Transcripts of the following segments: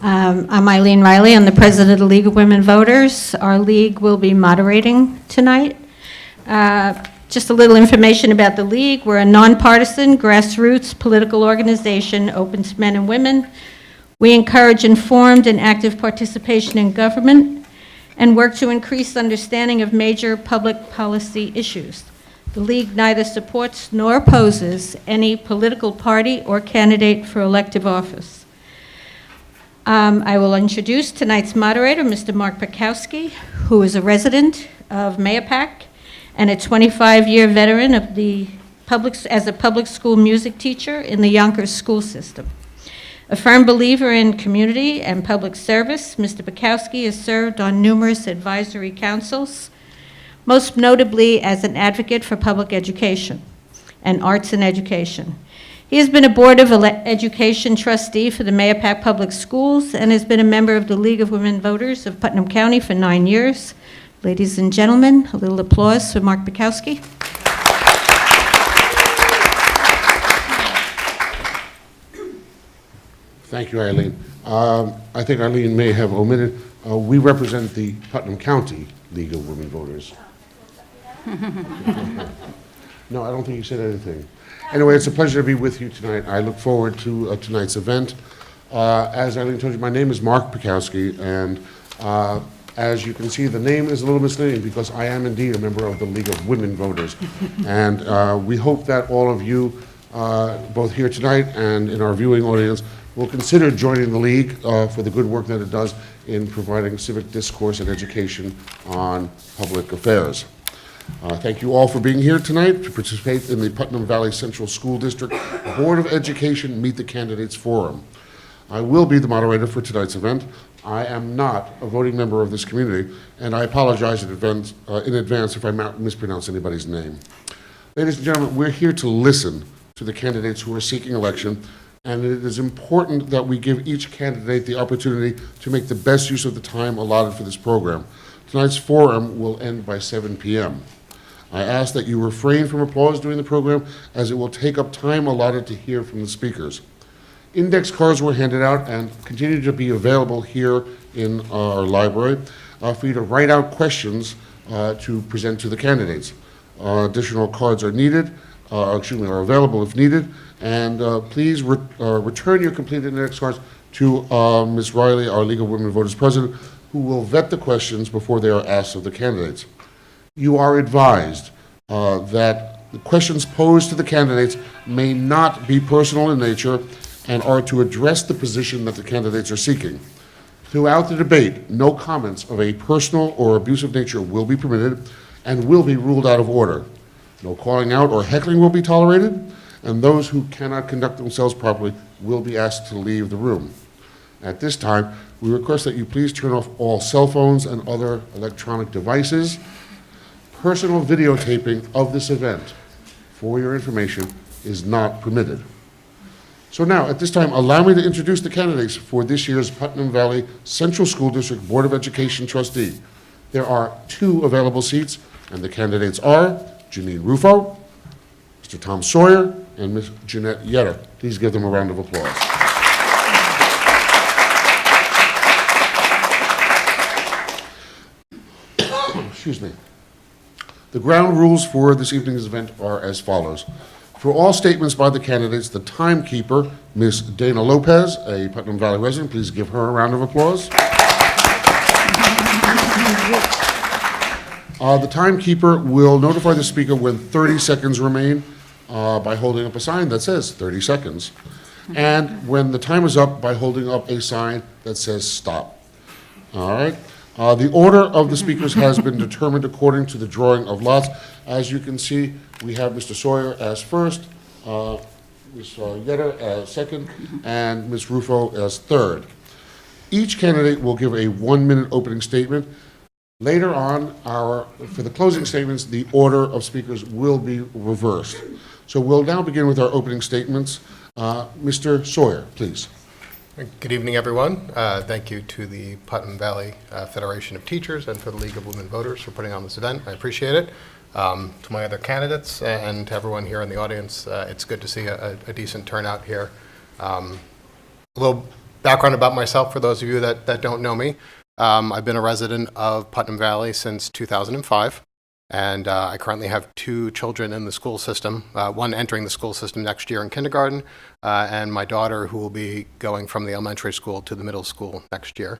I'm Eileen Riley. I'm the president of the League of Women Voters. Our league will be moderating tonight. Just a little information about the league. We're a nonpartisan, grassroots political organization open to men and women. We encourage informed and active participation in government and work to increase understanding of major public policy issues. The league neither supports nor opposes any political party or candidate for elective office. I will introduce tonight's moderator, Mr. Mark Pikowski, who is a resident of Mahopac and a 25-year veteran of as a public school music teacher in the Yonkers school system. A firm believer in community and public service, Mr. Pikowski has served on numerous advisory councils, most notably as an advocate for public education and arts and education. He has been a Board of Education trustee for the Mahopac Public Schools and has been a member of the League of Women Voters of Putnam County for 9 years. Ladies and gentlemen, a little applause for Mark Pikowski. Thank you, Eileen. I think Eileen may have omitted, we represent the Putnam County League of Women Voters. No, I don't think you said anything. Anyway, it's a pleasure to be with you tonight. I look forward to tonight's event. As Eileen told you, my name is Mark Pikowski, and as you can see, the name is a little misleading because I am indeed a member of the League of Women Voters. And we hope that all of you, both here tonight and in our viewing audience, will consider joining the League for the good work that it does in providing civic discourse and education on public affairs. Thank you all for being here tonight to participate in the Putnam Valley Central School District Board of Education Meet the Candidates Forum. I will be the moderator for tonight's event. I am not a voting member of this community, and I apologize in advance if I mispronounce anybody's name. Ladies and gentlemen, we're here to listen to the candidates who are seeking election, and it is important that we give each candidate the opportunity to make the best use of the time allotted for this program. Tonight's forum will end by 7 p.m. I ask that you refrain from applause during the program, as it will take up time allotted to hear from the speakers. Index cards were handed out and continue to be available here in our library for you to write out questions to present to the candidates. Additional cards are needed, are available if needed, and please return your completed index cards to Ms. Riley, our League of Women Voters President, who will vet the questions before they are asked of the candidates. You are advised that the questions posed to the candidates may not be personal in nature and are to address the position that the candidates are seeking. Throughout the debate, no comments of a personal or abusive nature will be permitted and will be ruled out of order. No calling out or heckling will be tolerated, and those who cannot conduct themselves properly will be asked to leave the room. At this time, we request that you please turn off all cell phones and other electronic devices. Personal videotaping of this event, for your information, is not permitted. So now, at this time, allow me to introduce the candidates for this year's Putnam Valley Central School District Board of Education trustee. There are 2 available seats, and the candidates are Janine Ruffo, Mr. Tom Sawyer, and Ms. Jeanette Yetter. Please give them a round of applause. Excuse me. The ground rules for this evening's event are as follows. For all statements by the candidates, the timekeeper, Ms. Dana Lopez, a Putnam Valley resident, please give her a round of applause. The timekeeper will notify the speaker when 30 seconds remain by holding up a sign that says 30 seconds. And when the time is up, by holding up a sign that says stop. All right. The order of the speakers has been determined according to the drawing of lots. As you can see, we have Mr. Sawyer as first, Ms. Yetter as second, and Ms. Ruffo as third. Each candidate will give a 1-minute opening statement. Later on, for the closing statements, the order of speakers will be reversed. So we'll now begin with our opening statements. Mr. Sawyer, please. Good evening, everyone. Thank you to the Putnam Valley Federation of Teachers and for the League of Women Voters for putting on this event. I appreciate it. To my other candidates and to everyone here in the audience, it's good to see a decent turnout here. Although background about myself for those of you that don't know me. I've been a resident of Putnam Valley since 2005, and I currently have 2 children in the school system, one entering the school system next year in kindergarten, and my daughter who will be going from the elementary school to the middle school next year.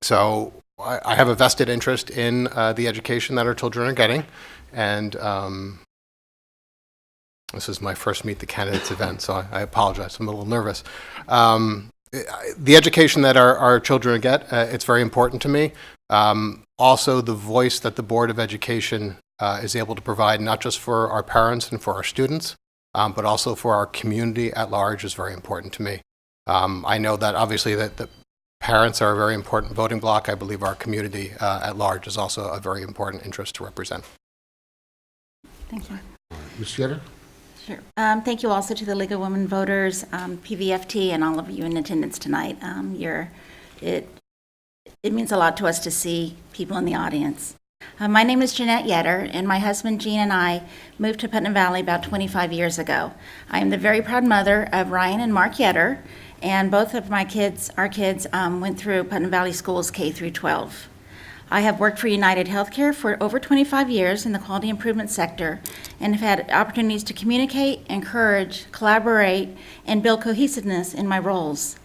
So I have a vested interest in the education that our children are getting, and this is my first Meet the Candidates event, so I apologize. I'm a little nervous. The education that our children get, it's very important to me. Also, the voice that the Board of Education is able to provide, not just for our parents and for our students, but also for our community at large, is very important to me. I know that obviously that the parents are a very important voting bloc. I believe our community at large is also a very important interest to represent. Thank you. Ms. Yetter? Sure. Thank you also to the League of Women Voters, PVFT, and all of you in attendance tonight. It means a lot to us to see people in the audience. My name is Jeanette Yetter, and my husband Gene and I moved to Putnam Valley about 25 years ago. I am the very proud mother of Ryan and Mark Yetter, and both of our kids, went through Putnam Valley Schools K through 12. I have worked for United Healthcare for over 25 years in the quality improvement sector and have had opportunities to communicate, encourage, collaborate, and build cohesiveness in my roles.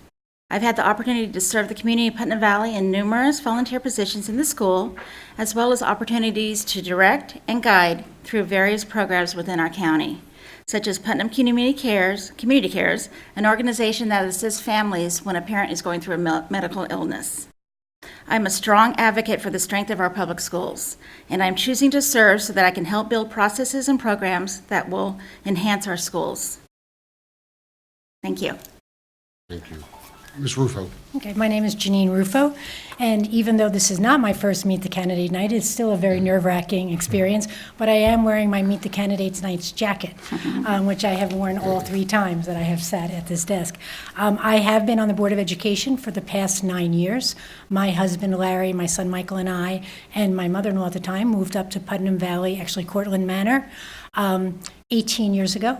I've had the opportunity to serve the community of Putnam Valley in numerous volunteer positions in the school, as well as opportunities to direct and guide through various programs within our county, such as Putnam Community Cares, an organization that assists families when a parent is going through a medical illness. I'm a strong advocate for the strength of our public schools, and I'm choosing to serve so that I can help build processes and programs that will enhance our schools. Thank you. Thank you. Ms. Rufo? Okay, my name is Janine Rufo, and even though this is not my first Meet the Candidate night, it's still a very nerve-wracking experience, but I am wearing my Meet the Candidates night's jacket, which I have worn all 3 times that I have sat at this desk. I have been on the Board of Education for the past 9 years. My husband Larry, my son Michael, and I, and my mother-in-law at the time, moved up to Putnam Valley, actually Cortland Manor, 18 years ago.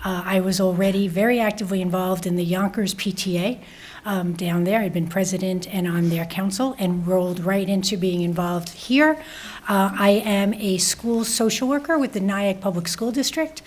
I was already very actively involved in the Yonkers PTA down there. I'd been president and on their council and rolled right into being involved here. I am a school social worker with the Nyack Public School District,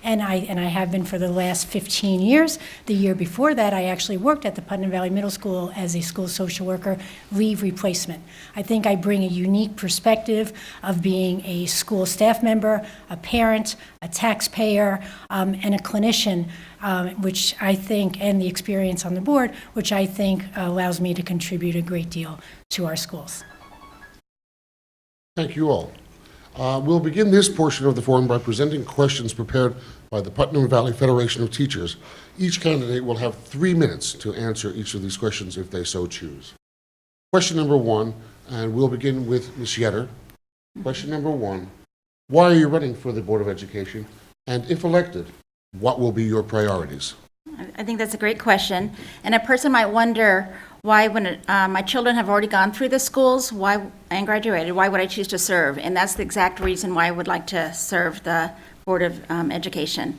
and I have been for the last 15 years. The year before that, I actually worked at the Putnam Valley Middle School as a school social worker, leave replacement. I think I bring a unique perspective of being a school staff member, a parent, a taxpayer, and a clinician, which I think, and the experience on the board, which I think allows me to contribute a great deal to our schools. Thank you all. We'll begin this portion of the forum by presenting questions prepared by the Putnam Valley Federation of Teachers. Each candidate will have 3 minutes to answer each of these questions if they so choose. Question number 1, and we'll begin with Ms. Yetter. Question number 1, why are you running for the Board of Education? And if elected, what will be your priorities? I think that's a great question. And a person might wonder why, when my children have already gone through the schools and graduated, why would I choose to serve? And that's the exact reason why I would like to serve the Board of Education.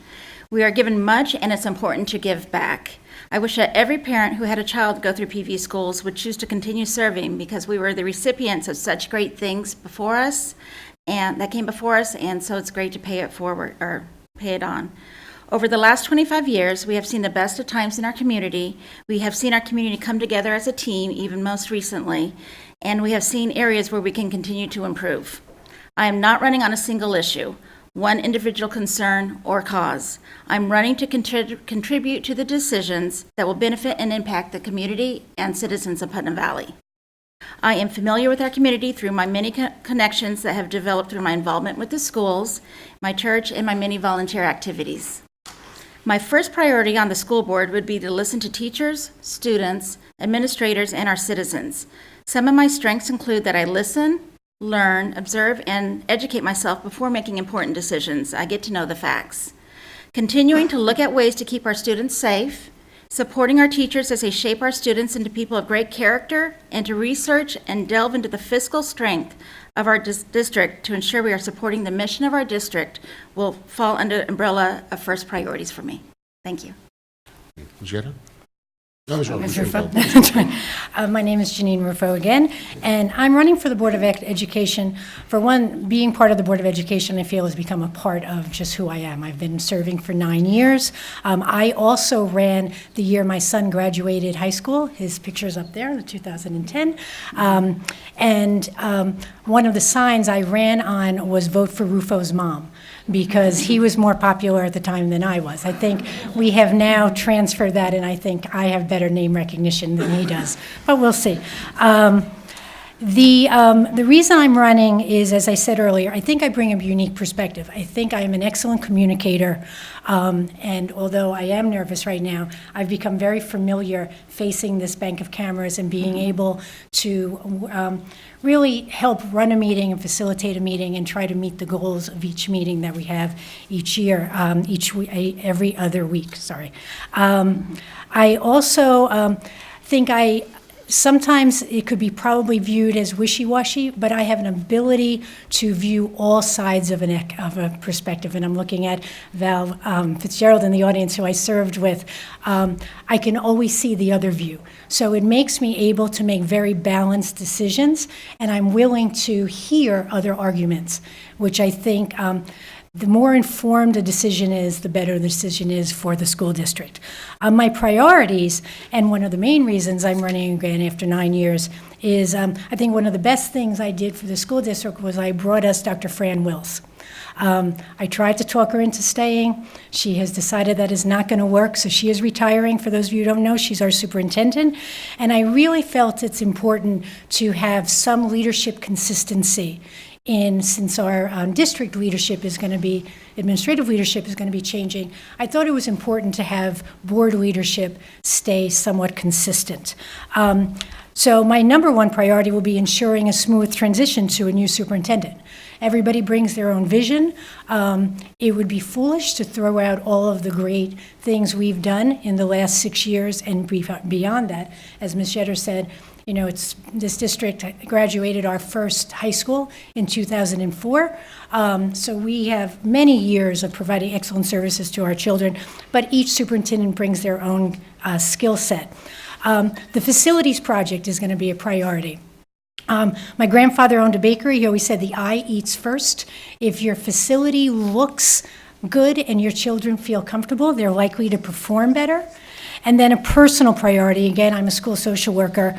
We are given much, and it's important to give back. I wish that every parent who had a child go through PV schools would choose to continue serving, because we were the recipients of such great things before us, and that came before us, and so it's great to pay it forward, or pay it on. Over the last 25 years, we have seen the best of times in our community. We have seen our community come together as a team, even most recently, and we have seen areas where we can continue to improve. I am not running on a single issue, one individual concern or cause. I'm running to contribute to the decisions that will benefit and impact the community and citizens of Putnam Valley. I am familiar with our community through my many connections that have developed through my involvement with the schools, my church, and my many volunteer activities. My first priority on the school board would be to listen to teachers, students, administrators, and our citizens. Some of my strengths include that I listen, learn, observe, and educate myself before making important decisions. I get to know the facts. Continuing to look at ways to keep our students safe, supporting our teachers as they shape our students into people of great character, and to research and delve into the fiscal strength of our district to ensure we are supporting the mission of our district will fall under the umbrella of first priorities for me. Thank you. Ms. Yetter? No, Ms. Ms. Rufo. Rufo? My name is Janine Rufo again, and I'm running for the Board of Education. For one, being part of the Board of Education, I feel, has become a part of just who I am. I've been serving for 9 years. I also ran the year my son graduated high school. His picture's up there, the 2010. One of the signs I ran on was "Vote for Rufo's Mom," because he was more popular at the time than I was. I think we have now transferred that, and I think I have better name recognition than he does, but we'll see. The reason I'm running is, as I said earlier, I think I bring a unique perspective. I think I am an excellent communicator, and although I am nervous right now, I've become very familiar facing this bank of cameras and being able to really help run a meeting and facilitate a meeting and try to meet the goals of each meeting that we have each year, every other week, sorry. I also think sometimes it could be probably viewed as wishy-washy, but I have an ability to view all sides of a perspective, and I'm looking at Val Fitzgerald in the audience, who I served with. I can always see the other view. So it makes me able to make very balanced decisions, and I'm willing to hear other arguments, which I think the more informed a decision is, the better the decision is for the school district. My priorities, and one of the main reasons I'm running again after 9 years, is I think one of the best things I did for the school district was I brought us Dr. Fran Wills. I tried to talk her into staying. She has decided that is not going to work, so she is retiring. For those of you who don't know, she's our superintendent. And I really felt it's important to have some leadership consistency since our district leadership is going to be, administrative leadership is going to be changing. I thought it was important to have board leadership stay somewhat consistent. So my number one priority will be ensuring a smooth transition to a new superintendent. Everybody brings their own vision. It would be foolish to throw out all of the great things we've done in the last 6 years and beyond that. As Ms. Shetter said, you know, this district graduated our first high school in 2004. So we have many years of providing excellent services to our children, but each superintendent brings their own skill set. The facilities project is going to be a priority. My grandfather owned a bakery. He always said the eye eats first. If your facility looks good and your children feel comfortable, they're likely to perform better. And then a personal priority, again, I'm a school social worker.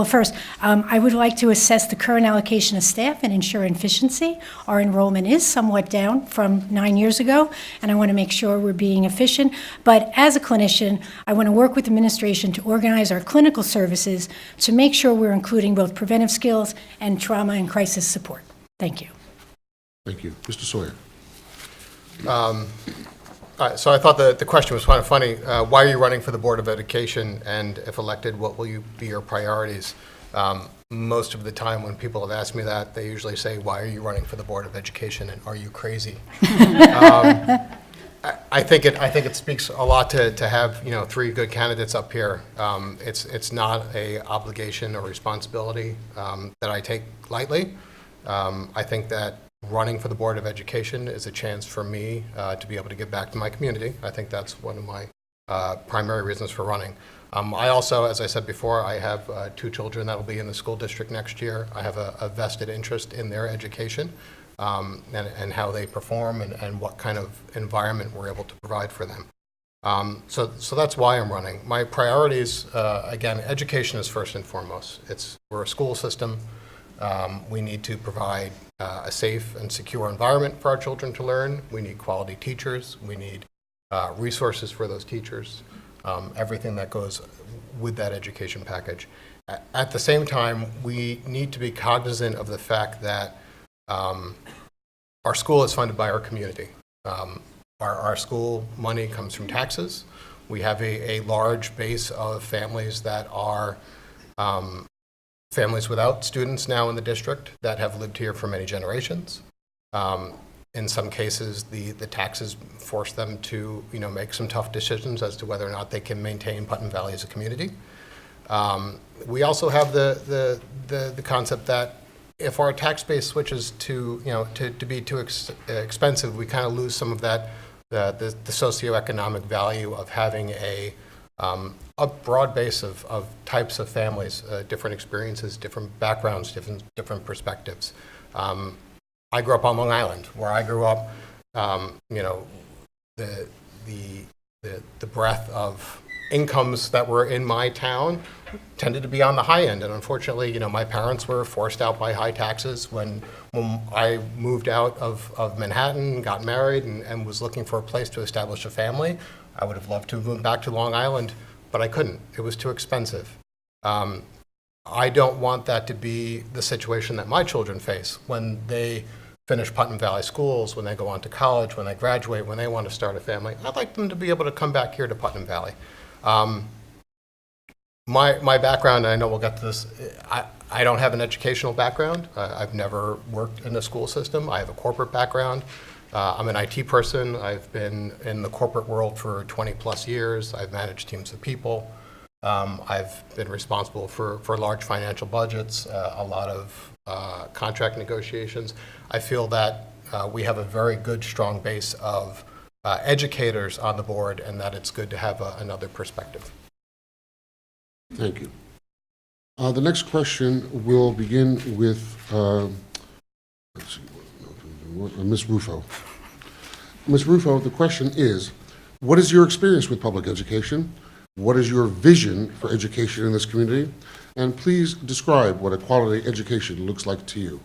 First, I would like to assess the current allocation of staff and ensure efficiency. Our enrollment is somewhat down from 9 years ago, and I want to make sure we're being efficient. But as a clinician, I want to work with administration to organize our clinical services to make sure we're including both preventive skills and trauma and crisis support. Thank you. Thank you. Mr. Sawyer. So I thought the question was kind of funny. Why are you running for the Board of Education? And if elected, what will be your priorities? Most of the time when people have asked me that, they usually say, why are you running for the Board of Education, and are you crazy? I think it speaks a lot to have, you know, 3 good candidates up here. It's not a obligation or responsibility that I take lightly. I think that running for the Board of Education is a chance for me to be able to give back to my community. I think that's one of my primary reasons for running. I also, as I said before, I have 2 children that will be in the school district next year. I have a vested interest in their education and how they perform and what kind of environment we're able to provide for them. So that's why I'm running. My priorities, again, education is first and foremost. We're a school system. We need to provide a safe and secure environment for our children to learn. We need quality teachers. We need resources for those teachers, everything that goes with that education package. At the same time, we need to be cognizant of the fact that our school is funded by our community. Our school money comes from taxes. We have a large base of families that are families without students now in the district that have lived here for many generations. In some cases, the taxes force them to, you know, make some tough decisions as to whether or not they can maintain Putnam Valley as a community. We also have the concept that if our tax base switches to, you know, to be too expensive, we kind of lose some of that the socioeconomic value of having a a broad base of types of families, different experiences, different backgrounds, different perspectives. I grew up on Long Island, where I grew up. You know, the breadth of incomes that were in my town tended to be on the high end, and unfortunately, you know, my parents were forced out by high taxes when I moved out of Manhattan, got married, and was looking for a place to establish a family. I would have loved to have moved back to Long Island, but I couldn't. It was too expensive. I don't want that to be the situation that my children face when they finish Putnam Valley schools, when they go on to college, when they graduate, when they want to start a family. I'd like them to be able to come back here to Putnam Valley. My background, and I know we'll get to this, I don't have an educational background. I've never worked in the school system. I have a corporate background. I'm an IT person. I've been in the corporate world for 20 plus years. I've managed teams of people. I've been responsible for large financial budgets, a lot of contract negotiations. I feel that we have a very good, strong base of educators on the board, and that it's good to have another perspective. Thank you. The next question will begin with let's see, Ms. Rufo. Ms. Rufo, the question is, what is your experience with public education? What is your vision for education in this community? And please describe what a quality education looks like to you.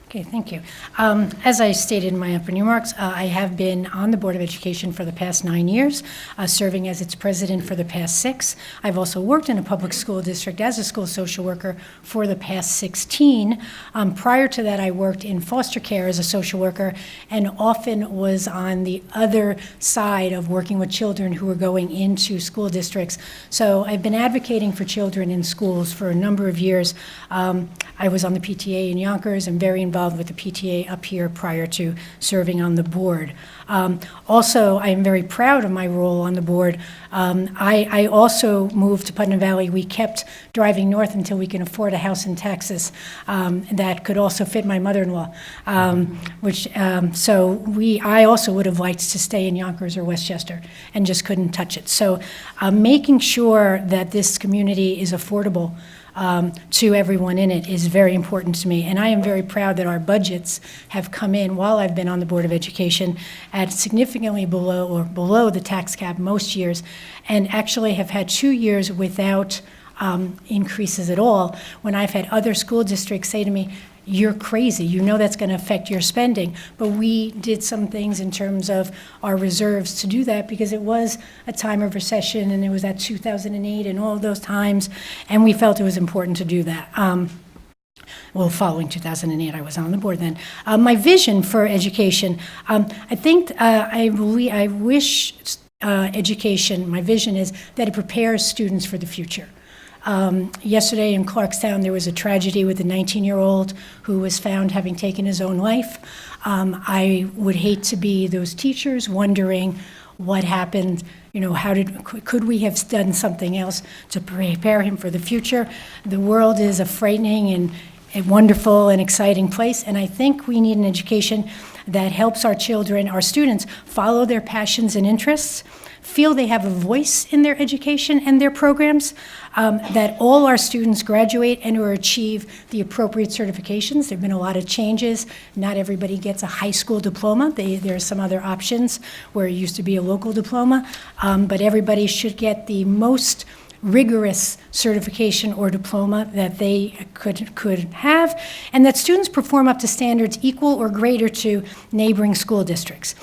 Okay, thank you. As I stated in my opening remarks, I have been on the Board of Education for the past 9 years, serving as its president for the past 6. I've also worked in a public school district as a school social worker for the past 16. Prior to that, I worked in foster care as a social worker and often was on the other side of working with children who were going into school districts. So I've been advocating for children in schools for a number of years. I was on the PTA in Yonkers and very involved with the PTA up here prior to serving on the board. Also, I am very proud of my role on the board. I also moved to Putnam Valley. We kept driving north until we can afford a house in Texas that could also fit my mother-in-law. I also would have liked to stay in Yonkers or Westchester and just couldn't touch it. So making sure that this community is affordable to everyone in it is very important to me. And I am very proud that our budgets have come in while I've been on the Board of Education at significantly below the tax cap most years, and actually have had 2 years without increases at all, when I've had other school districts say to me, "You're crazy, you know that's going to affect your spending." But we did some things in terms of our reserves to do that because it was a time of recession and it was at 2008 and all of those times, and we felt it was important to do that. Following 2008, I was on the board then. My vision for education, I think I wish education, my vision is that it prepares students for the future. Yesterday in Clarkstown, there was a tragedy with a 19-year-old who was found having taken his own life. I would hate to be those teachers wondering what happened, you know, could we have done something else to prepare him for the future? The world is a frightening and a wonderful and exciting place, and I think we need an education that helps our children, our students, follow their passions and interests, feel they have a voice in their education and their programs, that all our students graduate and or achieve the appropriate certifications. There have been a lot of changes. Not everybody gets a high school diploma. There are some other options where it used to be a local diploma, but everybody should get the most rigorous certification or diploma that they could have, and that students perform up to standards equal or greater to neighboring school districts.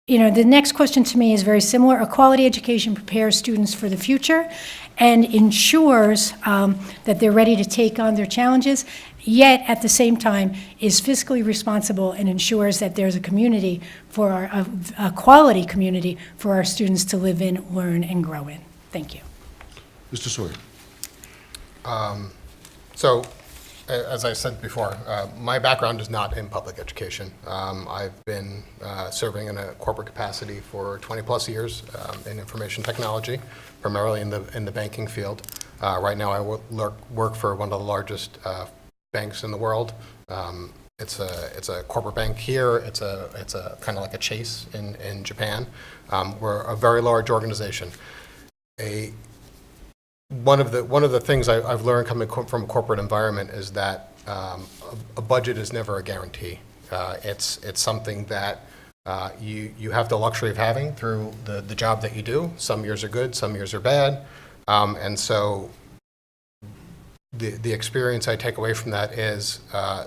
You know, the next question to me is very similar. A quality education prepares students for the future and ensures that they're ready to take on their challenges, yet at the same time is fiscally responsible and ensures that there's a community for a quality community for our students to live in, learn, and grow in. Thank you. Mr. Sawyer. As I said before, my background is not in public education. I've been serving in a corporate capacity for 20 plus years in information technology, primarily in the banking field. Right now I work for one of the largest banks in the world. It's a corporate bank here. It's a kind of like a Chase in Japan. We're a very large organization. one of the things I've learned coming from a corporate environment is that a budget is never a guarantee. It's something that you have the luxury of having through the job that you do. Some years are good, some years are bad, and so the experience I take away from that is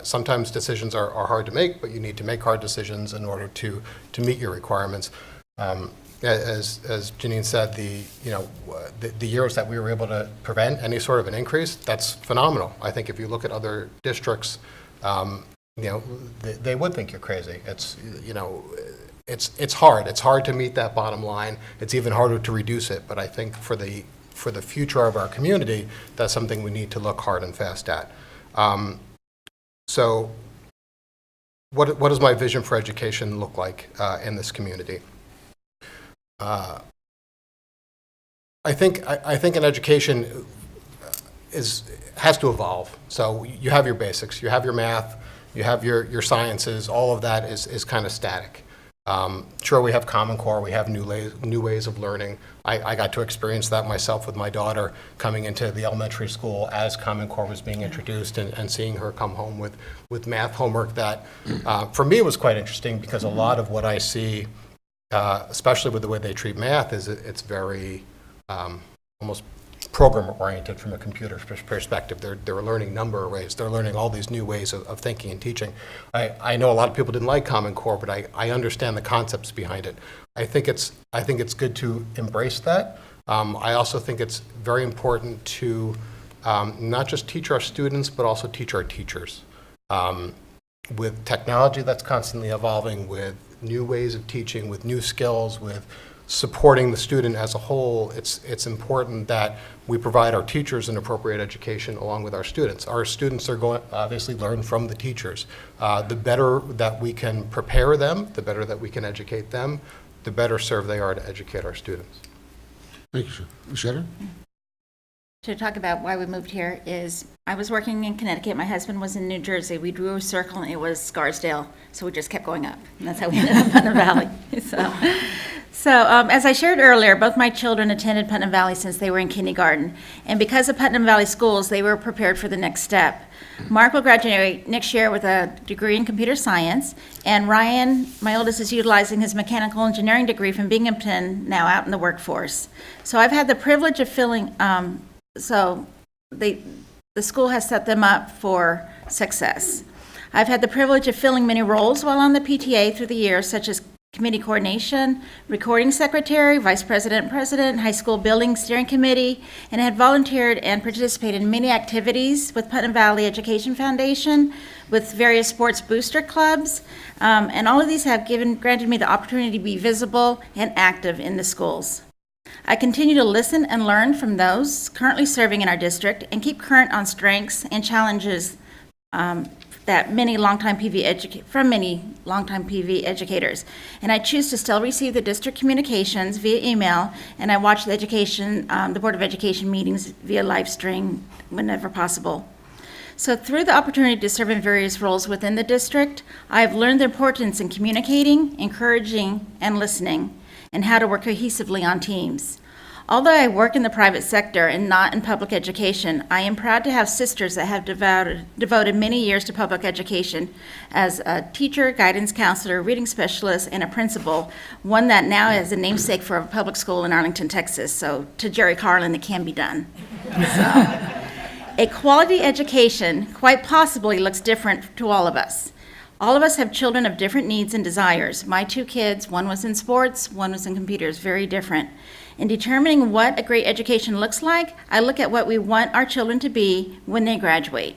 sometimes decisions are hard to make, but you need to make hard decisions in order to meet your requirements. As Janine said, the years that we were able to prevent any sort of an increase, that's phenomenal. I think if you look at other districts, they would think you're crazy. It's hard. It's hard to meet that bottom line. It's even harder to reduce it. But I think for the future of our community, that's something we need to look hard and fast at. So what does my vision for education look like in this community? I think an education has to evolve. So you have your basics, you have your math, you have your sciences. All of that is kind of static. Sure, we have Common Core, we have new ways of learning. I got to experience that myself with my daughter coming into the elementary school as Common Core was being introduced and seeing her come home with math homework that for me was quite interesting because a lot of what I see, especially with the way they treat math, is it's very almost program-oriented from a computer perspective. They're learning number arrays. They're learning all these new ways of thinking and teaching. I know a lot of people didn't like Common Core, but I understand the concepts behind it. I think it's good to embrace that. I also think it's very important to not just teach our students, but also teach our teachers. With technology that's constantly evolving, with new ways of teaching, with new skills, with supporting the student as a whole, it's important that we provide our teachers an appropriate education along with our students. Our students are going to obviously learn from the teachers. The better that we can prepare them, the better that we can educate them, the better served they are to educate our students. Thank you, Sharon. To talk about why we moved here is, I was working in Connecticut, my husband was in New Jersey. We drew a circle and it was Scarsdale, so we just kept going up. And that's how we ended up in Putnam Valley. So as I shared earlier, both my children attended Putnam Valley since they were in kindergarten. And because of Putnam Valley schools, they were prepared for the next step. Mark will graduate next year with a degree in computer science, and Ryan, my oldest, is utilizing his mechanical engineering degree from Binghamton now out in the workforce. So I've had the privilege of filling, so the school has set them up for success. I've had the privilege of filling many roles while on the PTA through the years, such as committee coordination, recording secretary, vice president, president, high school building steering committee, and had volunteered and participated in many activities with Putnam Valley Education Foundation, with various sports booster clubs, and all of these have granted me the opportunity to be visible and active in the schools. I continue to listen and learn from those currently serving in our district and keep current on strengths and challenges that many longtime PV educators. And I choose to still receive the district communications via email, and I watch the Board of Education meetings via live stream whenever possible. So through the opportunity to serve in various roles within the district, I have learned the importance in communicating, encouraging, and listening, and how to work cohesively on teams. Although I work in the private sector and not in public education, I am proud to have sisters that have devoted many years to public education as a teacher, guidance counselor, reading specialist, and a principal, one that now is a namesake for a public school in Arlington, Texas. So to Jerry Carlin, it can be done. A quality education quite possibly looks different to all of us. All of us have children of different needs and desires. My two kids, one was in sports, one was in computers, very different. In determining what a great education looks like, I look at what we want our children to be when they graduate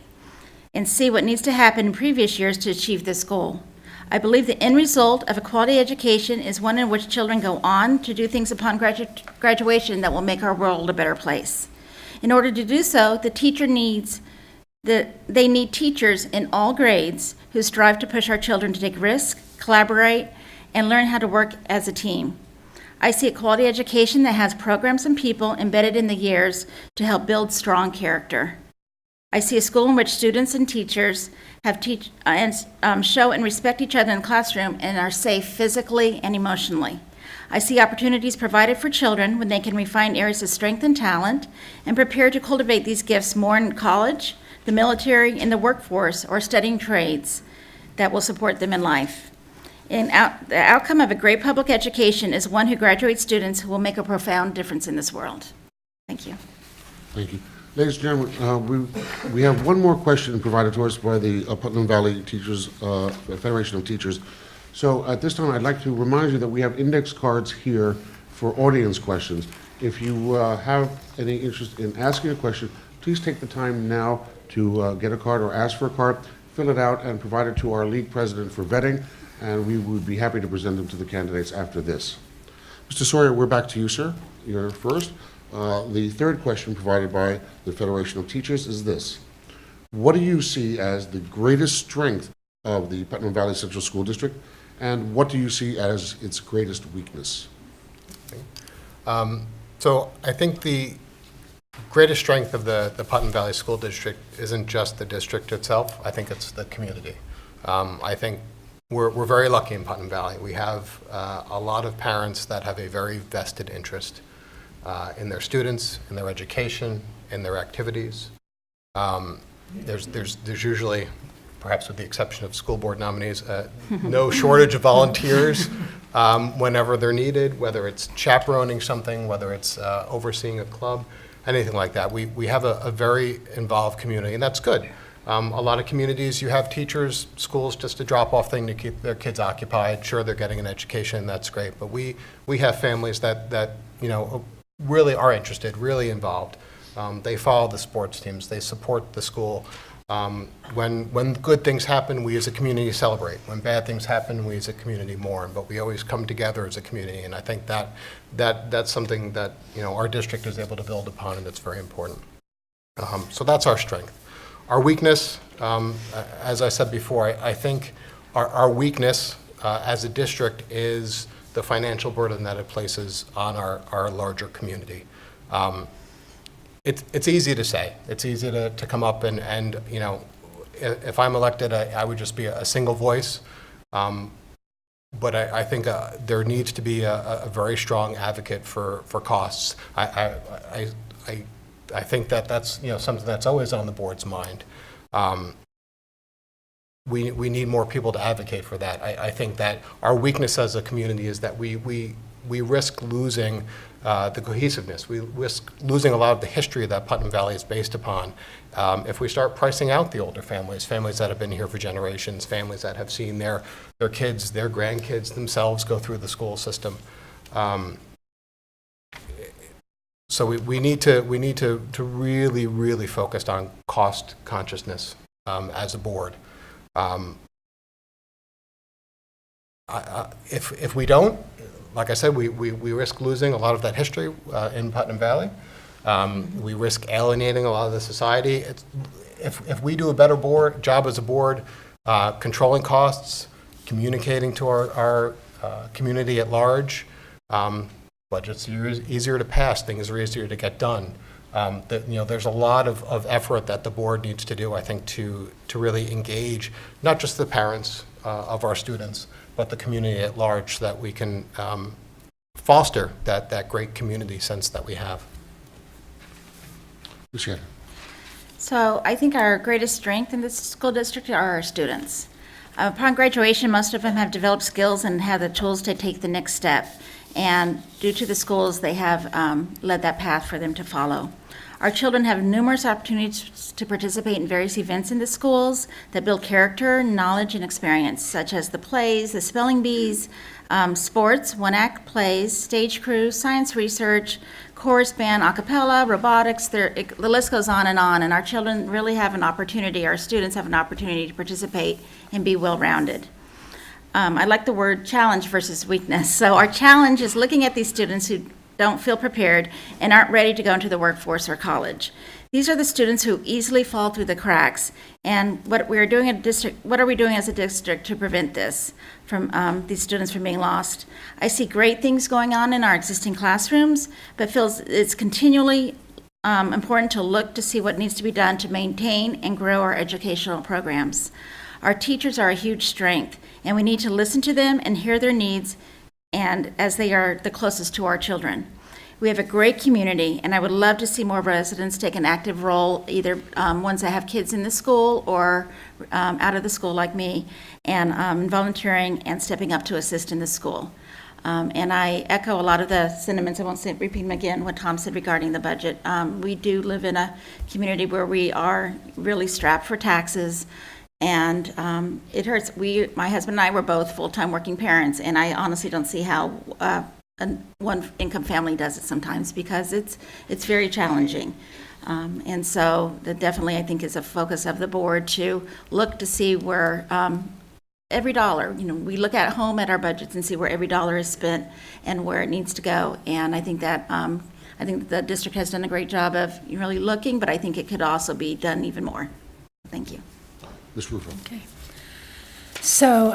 and see what needs to happen in previous years to achieve this goal. I believe the end result of a quality education is one in which children go on to do things upon graduation that will make our world a better place. In order to do so, they need teachers in all grades who strive to push our children to take risks, collaborate, and learn how to work as a team. I see a quality education that has programs and people embedded in the years to help build strong character. I see a school in which students and teachers show and respect each other in the classroom and are safe physically and emotionally. I see opportunities provided for children when they can refine areas of strength and talent and prepare to cultivate these gifts more in college, the military, in the workforce, or studying trades that will support them in life. The outcome of a great public education is one who graduates students who will make a profound difference in this world. Thank you. Thank you. Ladies and gentlemen, we have one more question provided to us by the Putnam Valley Teachers, Federation of Teachers. So at this time, I'd like to remind you that we have index cards here for audience questions. If you have any interest in asking a question, please take the time now to get a card or ask for a card, fill it out, and provide it to our league president for vetting, and we would be happy to present them to the candidates after this. Mr. Sawyer, we're back to you, sir. You're first. The third question provided by the Federation of Teachers is this. What do you see as the greatest strength of the Putnam Valley Central School District, and what do you see as its greatest weakness? So I think the greatest strength of the Putnam Valley School District isn't just the district itself. I think it's the community. I think we're very lucky in Putnam Valley. We have a lot of parents that have a very vested interest in their students, in their education, in their activities. There's usually, perhaps with the exception of school board nominees, no shortage of volunteers whenever they're needed, whether it's chaperoning something, whether it's overseeing a club, anything like that. We have a very involved community, and that's good. A lot of communities, you have teachers, schools, just a drop-off thing to keep their kids occupied. Sure, they're getting an education, that's great, but we have families that really are interested, really involved. They follow the sports teams, they support the school. When good things happen, we as a community celebrate. When bad things happen, we as a community mourn, but we always come together as a community, and I think that's something that our district is able to build upon, and it's very important. So that's our strength. Our weakness, as I said before, I think our weakness as a district is the financial burden that it places on our larger community. It's easy to say. It's easy to come up and if I'm elected, I would just be a single voice. But I think there needs to be a very strong advocate for costs. I think that's something that's always on the board's mind. We need more people to advocate for that. I think that our weakness as a community is that we risk losing the cohesiveness. We risk losing a lot of the history that Putnam Valley is based upon. If we start pricing out the older families that have been here for generations, families that have seen their kids, their grandkids themselves go through the school system. So we need to really, really focus on cost consciousness as a board. If we don't, like I said, we risk losing a lot of that history in Putnam Valley. We risk alienating a lot of the society. If we do a better job as a board, controlling costs, communicating to our community at large, budgets are easier to pass, things are easier to get done. There's a lot of effort that the board needs to do, I think, to really engage not just the parents of our students, but the community at large, so that we can foster that great community sense that we have. Ms. Shannon. So I think our greatest strength in this school district are our students. Upon graduation, most of them have developed skills and have the tools to take the next step. And due to the schools, they have led that path for them to follow. Our children have numerous opportunities to participate in various events in the schools that build character, knowledge, and experience, such as the plays, the spelling bees, sports, one-act plays, stage crew, science research, chorus band, a cappella, robotics, the list goes on, and our children really have an opportunity, our students have an opportunity to participate and be well-rounded. I like the word challenge versus weakness. So our challenge is looking at these students who don't feel prepared and aren't ready to go into the workforce or college. These are the students who easily fall through the cracks. And what are we doing as a district to prevent this from these students from being lost? I see great things going on in our existing classrooms, but feel it's continually important to look to see what needs to be done to maintain and grow our educational programs. Our teachers are a huge strength, and we need to listen to them and hear their needs and as they are the closest to our children. We have a great community, and I would love to see more residents take an active role, either ones that have kids in the school or out of the school like me, and volunteering and stepping up to assist in the school. And I echo a lot of the sentiments, I won't repeat them again, what Tom said regarding the budget. We do live in a community where we are really strapped for taxes, and it hurts. My husband and I were both full-time working parents, and I honestly don't see how a one-income family does it sometimes, because it's very challenging. And so that definitely, I think, is a focus of the board to look to see where every dollar, we look at home at our budgets and see where every dollar is spent and where it needs to go. And I think that the district has done a great job of really looking, but I think it could also be done even more. Thank you. Ms. Ruffo. Okay. So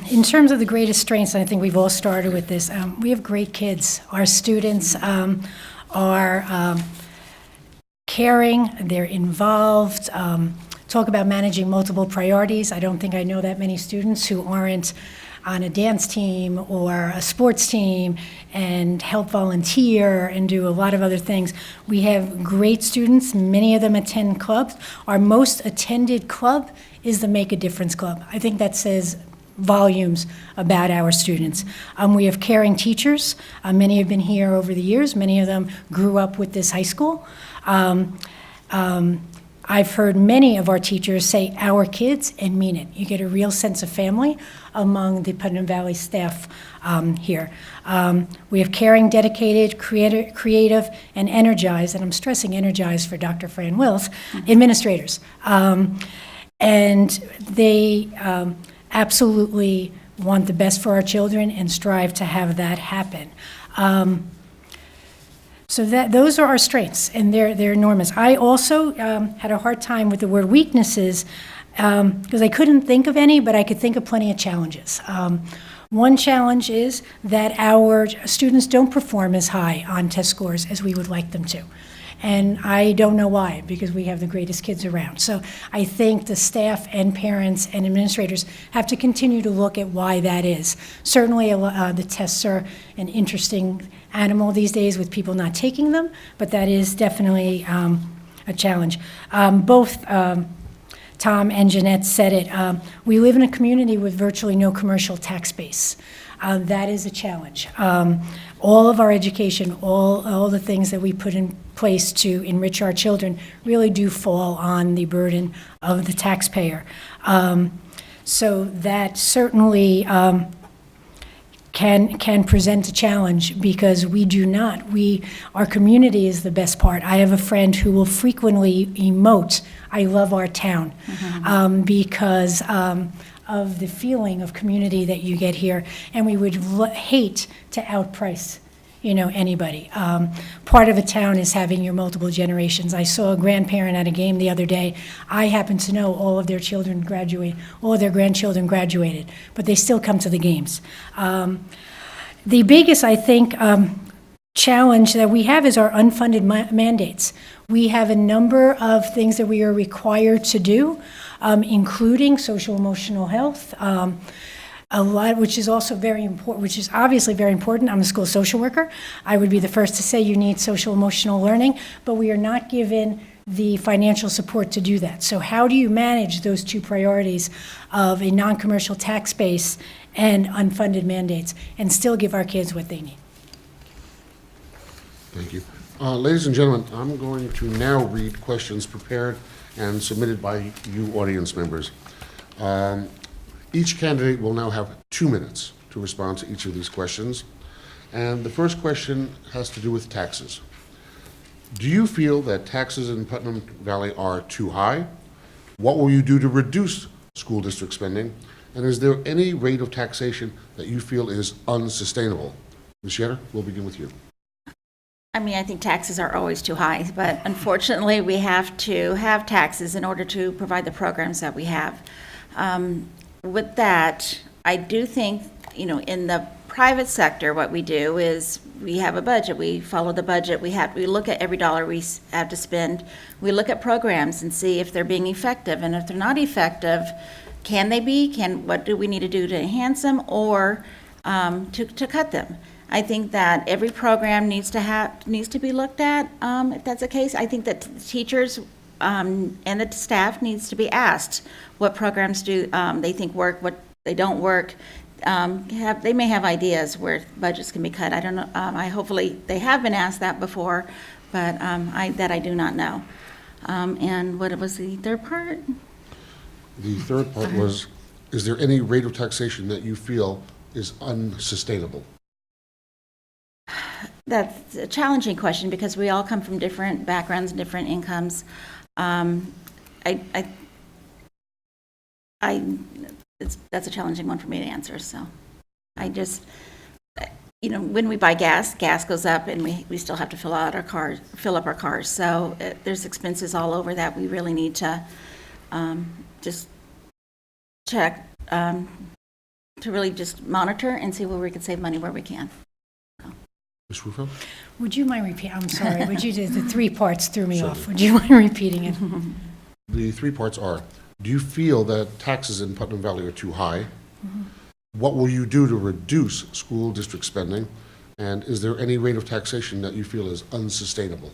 in terms of the greatest strengths, and I think we've all started with this, we have great kids. Our students are caring, they're involved. Talk about managing multiple priorities. I don't think I know that many students who aren't on a dance team or a sports team and help volunteer and do a lot of other things. We have great students. Many of them attend clubs. Our most attended club is the Make a Difference Club. I think that says volumes about our students. We have caring teachers. Many have been here over the years. Many of them grew up with this high school. I've heard many of our teachers say our kids and mean it. You get a real sense of family among the Putnam Valley staff here. We have caring, dedicated, creative, and energized, and I'm stressing energized for Dr. Fran Wills, administrators. And they absolutely want the best for our children and strive to have that happen. So those are our strengths, and they're enormous. I also had a hard time with the word weaknesses because I couldn't think of any, but I could think of plenty of challenges. One challenge is that our students don't perform as high on test scores as we would like them to. And I don't know why, because we have the greatest kids around. So I think the staff and parents and administrators have to continue to look at why that is. Certainly, the tests are an interesting animal these days with people not taking them, but that is definitely a challenge. Both Tom and Jeanette said it. We live in a community with virtually no commercial tax base. That is a challenge. All of our education, all the things that we put in place to enrich our children really do fall on the burden of the taxpayer. So that certainly can present a challenge because we do not. Our community is the best part. I have a friend who will frequently emote, "I love our town," because of the feeling of community that you get here, and we would hate to outprice, anybody. Part of a town is having your multiple generations. I saw a grandparent at a game the other day. I happen to know all of their children graduate, all of their grandchildren graduated, but they still come to the games. The biggest, I think, challenge that we have is our unfunded mandates. We have a number of things that we are required to do, including social emotional health, a lot, which is also very important, which is obviously very important. I'm a school social worker. I would be the first to say you need social emotional learning, but we are not given the financial support to do that. So how do you manage those two priorities of a non-commercial tax base and unfunded mandates and still give our kids what they need? Thank you. Ladies and gentlemen, I'm going to now read questions prepared and submitted by you audience members. Each candidate will now have 2 minutes to respond to each of these questions. And the first question has to do with taxes. Do you feel that taxes in Putnam Valley are too high? What will you do to reduce school district spending? And is there any rate of taxation that you feel is unsustainable? Ms. Yetter, we'll begin with you. I think taxes are always too high, but unfortunately, we have to have taxes in order to provide the programs that we have. With that, I do think, in the private sector, what we do is we have a budget. We follow the budget. We look at every dollar we have to spend. We look at programs and see if they're being effective, and if they're not effective, can they be? What do we need to do to enhance them? Or to cut them. I think that every program needs to be looked at, if that's the case. I think that the teachers and the staff needs to be asked what programs do they think work, what they don't work. They may have ideas where budgets can be cut. I don't know. Hopefully they have been asked that before, but I do not know. And what was the third part? The third part was, is there any rate of taxation that you feel is unsustainable? That's a challenging question because we all come from different backgrounds and different incomes. That's a challenging one for me to answer. So I just, when we buy gas goes up and we still have to fill up our cars. So there's expenses all over that we really need to just check, to really just monitor and see where we can save money where we can. Ms. Rufo? Would you mind repeating? I'm sorry. Would you the three parts threw me off? Would you mind repeating it? The three parts are, do you feel that taxes in Putnam Valley are too high? What will you do to reduce school district spending? And is there any rate of taxation that you feel is unsustainable?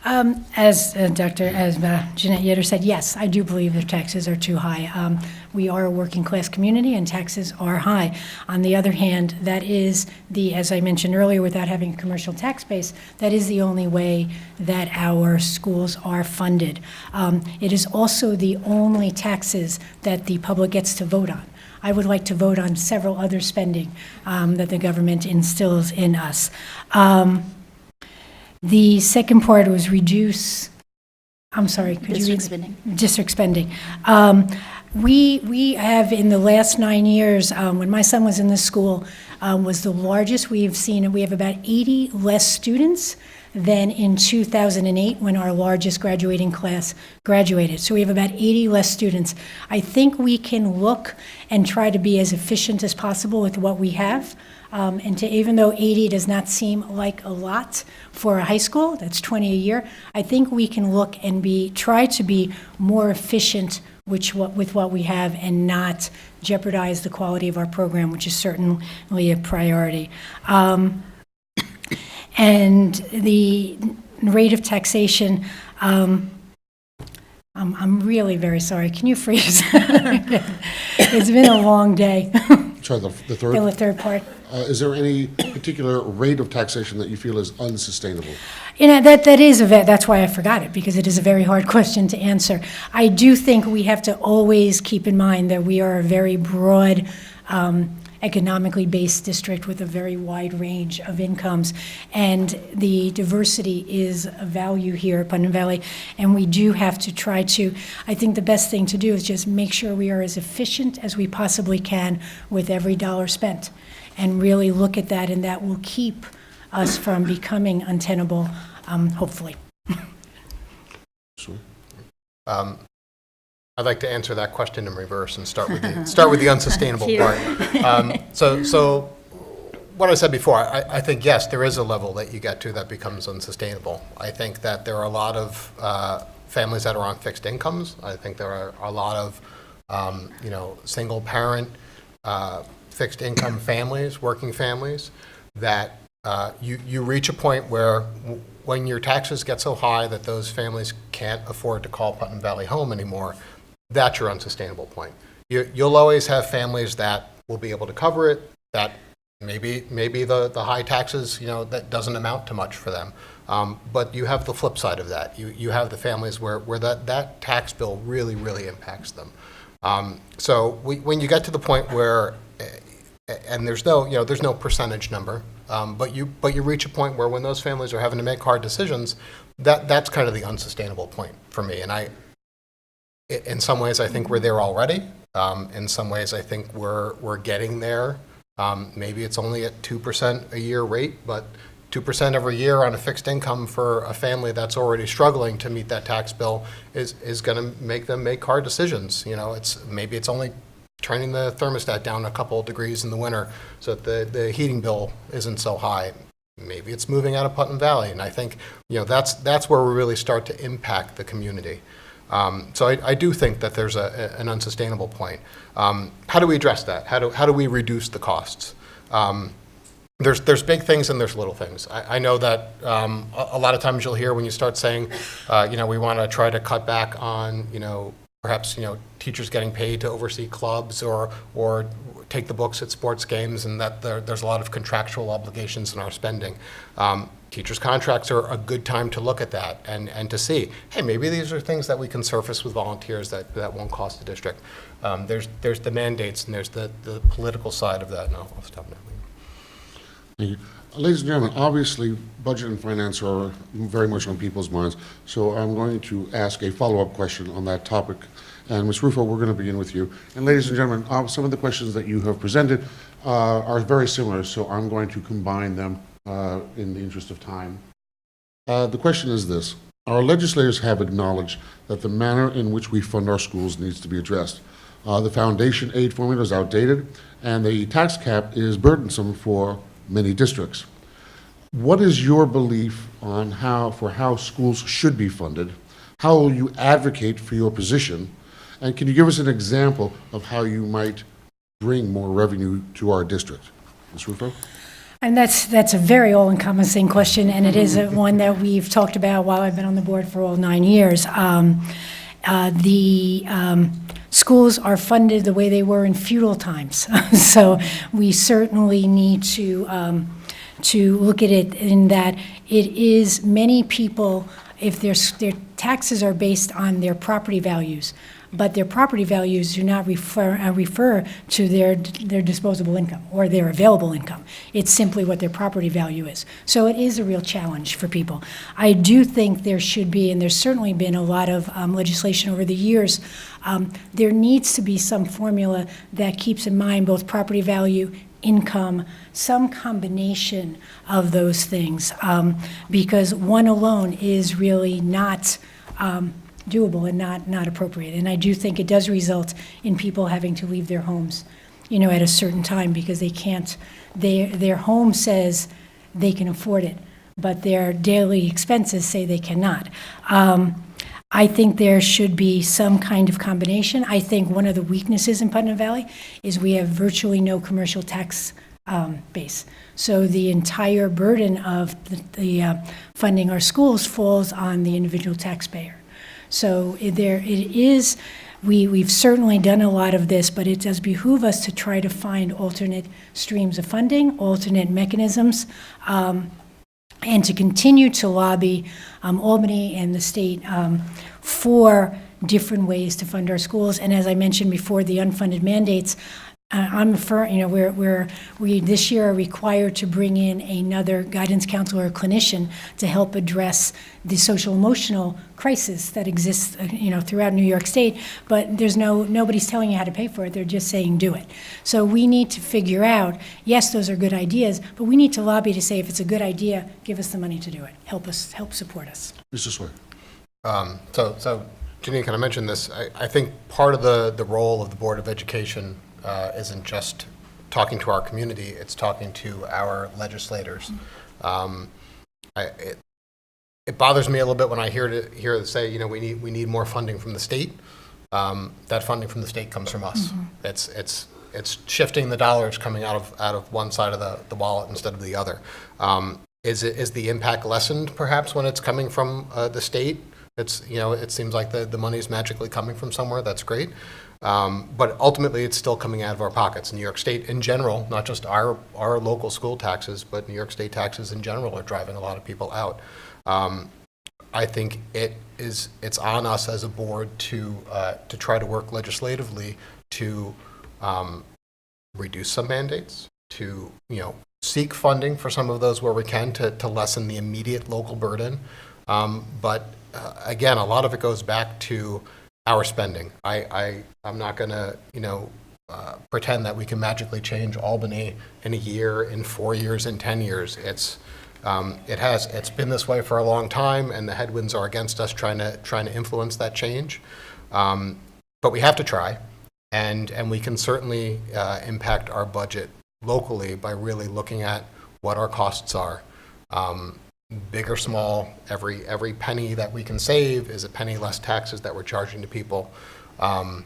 As Jeanette Yetter said, yes, I do believe that taxes are too high. We are a working class community and taxes are high. On the other hand, that is as I mentioned earlier, without having a commercial tax base, that is the only way that our schools are funded. It is also the only taxes that the public gets to vote on. I would like to vote on several other spending that the government instills in us. The second part was I'm sorry, could you read? District spending. District spending. We have, in the last 9 years, when my son was in this school, was the largest we've seen. We have about 80 less students than in 2008 when our largest graduating class graduated. So we have about 80 less students. I think we can look and try to be as efficient as possible with what we have. Even though 80 does not seem like a lot for a high school, that's 20 a year, I think we can look and try to be more efficient with what we have and not jeopardize the quality of our program, which is certainly a priority. And the rate of taxation, I'm really very sorry. Can you freeze? It's been a long day. Sorry, the third? The third part. Is there any particular rate of taxation that you feel is unsustainable? That's why I forgot it, because it is a very hard question to answer. I do think we have to always keep in mind that we are a very broad, economically based district with a very wide range of incomes, and the diversity is a value here at Putnam Valley, and we do have to try to, I think the best thing to do is just make sure we are as efficient as we possibly can with every dollar spent, and really look at that, and that will keep us from becoming untenable, hopefully. Sure. I'd like to answer that question in reverse and start with the unsustainable part. So what I said before, I think, yes, there is a level that you get to that becomes unsustainable. I think that there are a lot of families that are on fixed incomes. I think there are a lot of, single parent, fixed income families, working families, that you reach a point where when your taxes get so high that those families can't afford to call Putnam Valley home anymore, that's your unsustainable point. You'll always have families that will be able to cover it, that maybe the high taxes, that doesn't amount to much for them. But you have the flip side of that. You have the families where that tax bill really, really impacts them. So when you get to the point where, and there's no percentage number, but you reach a point where when those families are having to make hard decisions, that's kind of the unsustainable point for me. And in some ways, I think we're there already. In some ways, I think we're getting there. Maybe it's only at 2% a year rate, but 2% every year on a fixed income for a family that's already struggling to meet that tax bill is going to make them make hard decisions. Maybe it's only turning the thermostat down a couple of degrees in the winter so that the heating bill isn't so high. Maybe it's moving out of Putnam Valley, and I think that's where we really start to impact the community. So I do think that there's an unsustainable point. How do we address that? How do we reduce the costs? There's big things and there's little things. I know that a lot of times you'll hear when you start saying, we want to try to cut back on, perhaps, teachers getting paid to oversee clubs or take the books at sports games, and that there's a lot of contractual obligations in our spending. Teachers' contracts are a good time to look at that and to see, hey, maybe these are things that we can surface with volunteers that won't cost the district. There's the mandates and there's the political side of that. No, I'll stop now. Thank you. Ladies and gentlemen, obviously, budget and finance are very much on people's minds, so I'm going to ask a follow-up question on that topic. And Ms. Rufo, we're going to begin with you. And ladies and gentlemen, some of the questions that you have presented are very similar, so I'm going to combine them in the interest of time. The question is this. Our legislators have acknowledged that the manner in which we fund our schools needs to be addressed. The foundation aid formula is outdated, and the tax cap is burdensome for many districts. What is your belief on how schools should be funded? How will you advocate for your position? And can you give us an example of how you might bring more revenue to our district? Ms. Rufo? And that's a very all-encompassing question, and it is one that we've talked about while I've been on the board for all 9 years. Schools are funded the way they were in feudal times, so we certainly need to look at it in that it is many people, if their taxes are based on their property values, but their property values do not refer to their disposable income or their available income. It's simply what their property value is. So it is a real challenge for people. I do think there should be, and there's certainly been a lot of legislation over the years, there needs to be some formula that keeps in mind both property value, income, some combination of those things, because one alone is really not doable and not appropriate. And I do think it does result in people having to leave their homes, at a certain time because they can't, their home says they can afford it, but their daily expenses say they cannot. I think there should be some kind of combination. I think one of the weaknesses in Putnam Valley is we have virtually no commercial tax base. So the entire burden of the funding our schools falls on the individual taxpayer. So we've certainly done a lot of this, but it does behoove us to try to find alternate streams of funding, alternate mechanisms, and to continue to lobby Albany and the state for different ways to fund our schools. And as I mentioned before, the unfunded mandates, I'm we this year are required to bring in another guidance counselor or clinician to help address the social emotional crisis that exists, throughout New York State. But there's nobody's telling you how to pay for it. They're just saying do it. So we need to figure out. Yes, those are good ideas, but we need to lobby to say if it's a good idea, give us the money to do it. Help support us. Mr. Sway. So Janine, can I mention this? I think part of the role of the Board of Education isn't just talking to our community, it's talking to our legislators. It bothers me a little bit when I hear it say, we need more funding from the state. That funding from the state comes from us. Mm-hmm. It's shifting the dollars coming out of one side of the wallet instead of the other. Is the impact lessened perhaps when it's coming from the state? It seems like the money is magically coming from somewhere. That's great. But ultimately, it's still coming out of our pockets. New York State in general, not just our local school taxes, but New York State taxes in general are driving a lot of people out. I think it's on us as a board to try to work legislatively to reduce some mandates, to seek funding for some of those where we can to lessen the immediate local burden. But again, a lot of it goes back to our spending. I'm not going to, pretend that we can magically change Albany in a year, in 4 years, in 10 years. It's been this way for a long time, and the headwinds are against us trying to influence that change. But we have to try, and we can certainly impact our budget locally by really looking at what our costs are. big or small, every penny that we can save is a penny less taxes that we're charging to people. I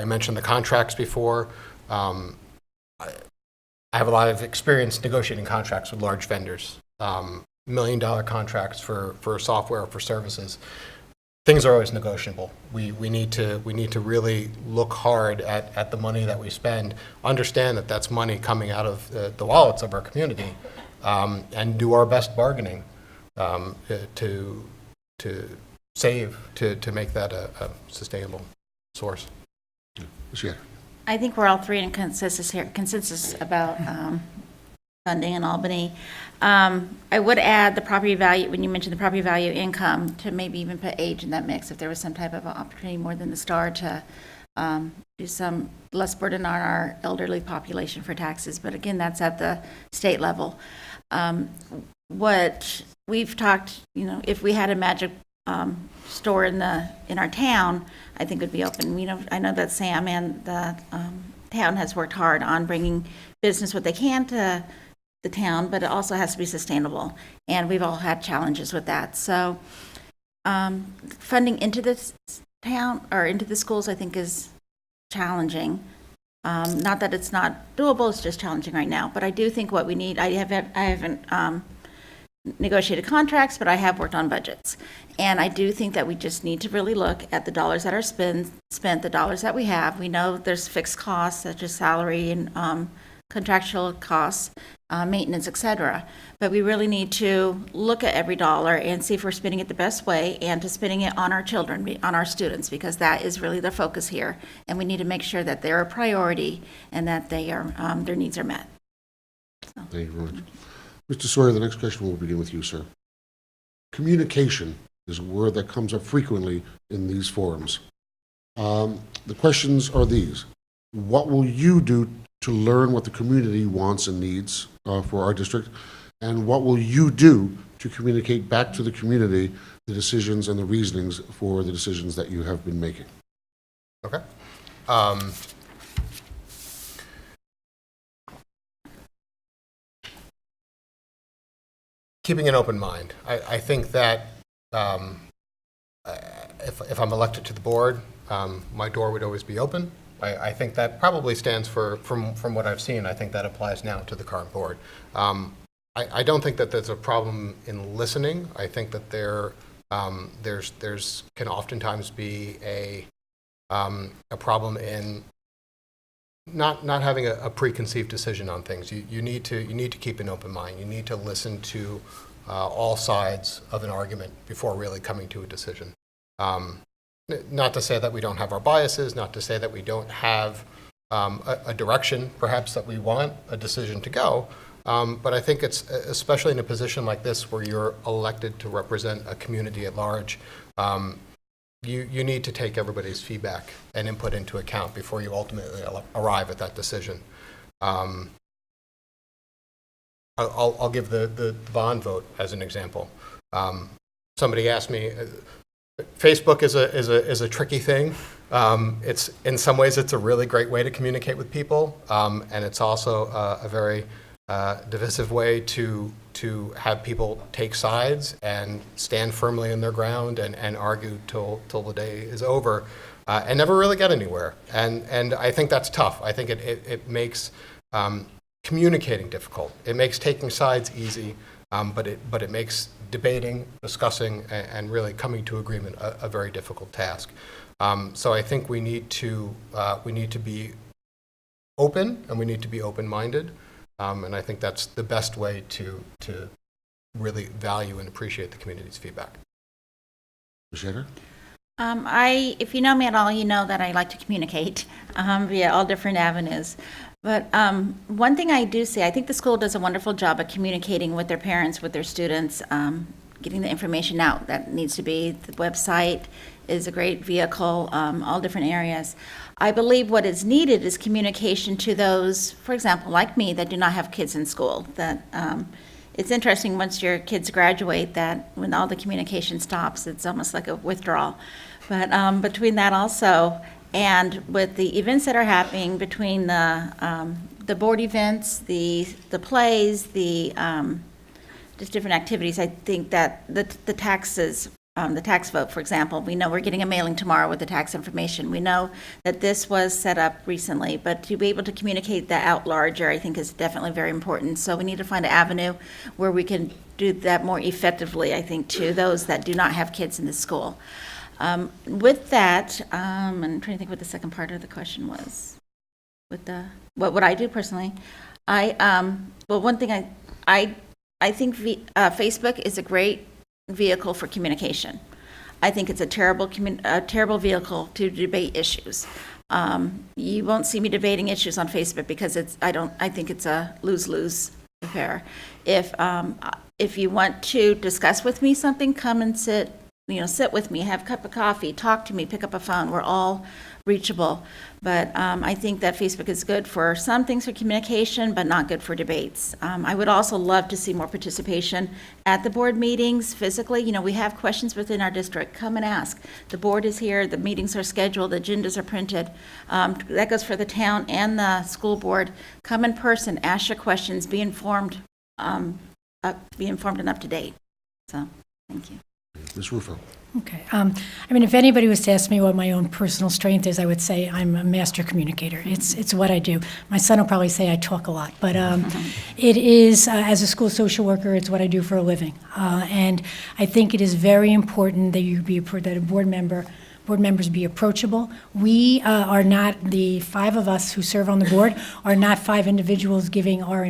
mentioned the contracts before. I have a lot of experience negotiating contracts with large vendors, $1 million contracts for software, for services. Things are always negotiable. We need to really look hard at the money that we spend, understand that that's money coming out of the wallets of our community, and do our best bargaining to save, to make that a sustainable source. Ms. Yetter. I think we're all three in consensus about funding in Albany. I would add the property value, when you mentioned the property value income, to maybe even put age in that mix, if there was some type of opportunity more than the STAR to do some less burden on our elderly population for taxes. But again, that's at the state level. What we've talked, if we had a magic store in our town, I think would be open. I know that Sam and the town has worked hard on bringing business what they can to the town, but it also has to be sustainable, and we've all had challenges with that. So funding into this town or into the schools, I think, is challenging. Not that it's not doable, it's just challenging right now. But I do think what we need, I haven't negotiated contracts, but I have worked on budgets. And I do think that we just need to really look at the dollars that are spent, the dollars that we have. We know there's fixed costs such as salary and contractual costs, maintenance, et cetera. But we really need to look at every dollar and see if we're spending it the best way, and to spending it on our children, on our students, because that is really the focus here. And we need to make sure that they're a priority and that they are, their needs are met. Thank you very much. Mr. Sawyer, the next question will begin with you, sir. Communication is a word that comes up frequently in these forums. The questions are these. What will you do to learn what the community wants and needs for our district? And what will you do to communicate back to the community the decisions and the reasonings for the decisions that you have been making? Okay. Keeping an open mind. I think that if I'm elected to the board, my door would always be open. I think that probably stands for, from what I've seen, I think that applies now to the current board. I don't think that there's a problem in listening. I think that there's can oftentimes be a problem in not having a preconceived decision on things. You need to keep an open mind. You need to listen to all sides of an argument before really coming to a decision. Not to say that we don't have our biases, not to say that we don't have a direction perhaps that we want a decision to go, but I think it's, especially in a position like this where you're elected to represent a community at large, you need to take everybody's feedback and input into account before you ultimately arrive at that decision. I'll give the bond vote as an example. Somebody asked me, Facebook is a tricky thing. It's, in some ways, it's a really great way to communicate with people, and it's also a very divisive way to have people take sides and stand firmly in their ground and argue till the day is over, and never really get anywhere. And I think that's tough. I think it makes communicating difficult. It makes taking sides easy, but it makes debating, discussing, and really coming to agreement a very difficult task. So I think we need to be open, and we need to be open-minded, and I think that's the best way to really value and appreciate the community's feedback. Ms. Yetter? If you know me at all, you know that I like to communicate via all different avenues. But one thing I do see, I think the school does a wonderful job of communicating with their parents, with their students, getting the information out that needs to be. The website is a great vehicle, all different areas. I believe what is needed is communication to those, for example, like me, that do not have kids in school. That it's interesting once your kids graduate that when all the communication stops, it's almost like a withdrawal. But between that also, and with the events that are happening between the board events, the plays, the just different activities, I think that the taxes, the tax vote, for example, we know we're getting a mailing tomorrow with the tax information. We know that this was set up recently, but to be able to communicate that out larger, I think is definitely very important. So we need to find an avenue where we can do that more effectively, I think, to those that do not have kids in the school. With that, I'm trying to think what the second part of the question was. With the, what would I do personally? Well, one thing I think Facebook is a great vehicle for communication. I think it's a terrible vehicle to debate issues. You won't see me debating issues on Facebook because I think it's a lose-lose affair. If you want to discuss with me something, come and sit with me, have a cup of coffee, talk to me, pick up a phone. We're all reachable. But I think that Facebook is good for some things for communication, but not good for debates. I would also love to see more participation at the board meetings physically. We have questions within our district. Come and ask. The board is here. The meetings are scheduled. The agendas are printed. That goes for the town and the school board. Come in person. Ask your questions. Be informed. Be informed and up to date. So, thank you. Ms. Rufo. Okay. If anybody was to ask me what my own personal strength is, I would say I'm a master communicator. It's what I do. My son will probably say I talk a lot, but it is, as a school social worker, it's what I do for a living. And I think it is very important that that a board members be approachable. We are not, the five of us who serve on the board are not five individuals giving our